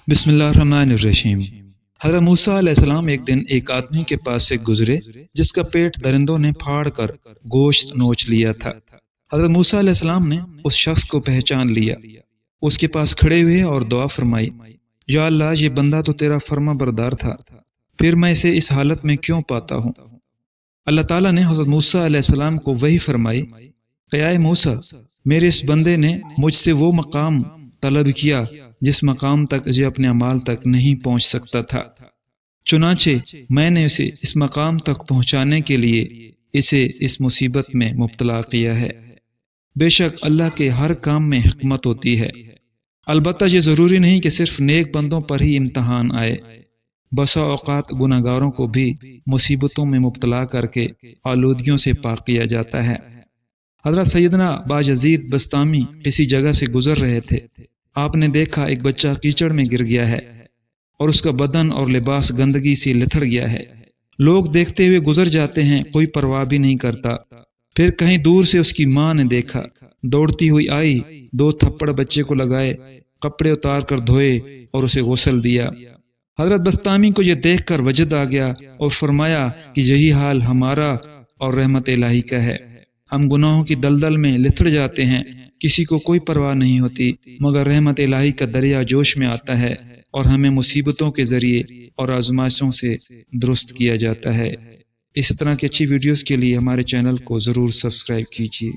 بسم اللہ الرحمن الرحیم۔ حضرت موسیٰ علیہ السلام ایک دن ایک آدمی کے پاس سے گزرے جس کا پیٹ درندوں نے پھاڑ کر گوشت نوچ لیا تھا۔ حضرت موسیٰ علیہ السلام نے اس شخص کو پہچان لیا، اس کے پاس کھڑے ہوئے اور دعا فرمائی، یا اللہ، یہ بندہ تو تیرا فرما بردار تھا، پھر میں اسے اس حالت میں کیوں پاتا ہوں؟ اللہ تعالیٰ نے حضرت موسیٰ علیہ السلام کو وحی فرمائی کہ اے موسیٰ، میرے اس بندے نے مجھ سے وہ مقام طلب کیا جس مقام تک یہ اپنے اعمال تک نہیں پہنچ سکتا تھا، چنانچہ میں نے اسے اس مقام تک پہنچانے کے لیے اسے اس مصیبت میں مبتلا کیا ہے۔ بے شک اللہ کے ہر کام میں حکمت ہوتی ہے، البتہ یہ ضروری نہیں کہ صرف نیک بندوں پر ہی امتحان آئے، بسا اوقات گناہ گاروں کو بھی مصیبتوں میں مبتلا کر کے آلودگیوں سے پاک کیا جاتا ہے۔ حضرت سیدنا باجزید بسطامی کسی جگہ سے گزر رہے تھے، آپ نے دیکھا ایک بچہ کیچڑ میں گر گیا ہے اور اس کا بدن اور لباس گندگی سے لتھڑ گیا ہے۔ لوگ دیکھتے ہوئے گزر جاتے ہیں، کوئی پرواہ بھی نہیں کرتا۔ پھر کہیں دور سے اس کی ماں نے دیکھا، دوڑتی ہوئی آئی، 2 تھپڑ بچے کو لگائے، کپڑے اتار کر دھوئے اور اسے غسل دیا۔ حضرت بسطامی کو یہ دیکھ کر وجد آ گیا اور فرمایا کہ یہی حال ہمارا اور رحمت الہی کا ہے۔ ہم گناہوں کی دلدل میں لتھڑ جاتے ہیں، کسی کو کوئی پرواہ نہیں ہوتی، مگر رحمت الہی کا دریا جوش میں آتا ہے اور ہمیں مصیبتوں کے ذریعے اور آزمائشوں سے درست کیا جاتا ہے۔ اس طرح کی اچھی ویڈیوز کے لیے ہمارے چینل کو ضرور سبسکرائب کیجیے۔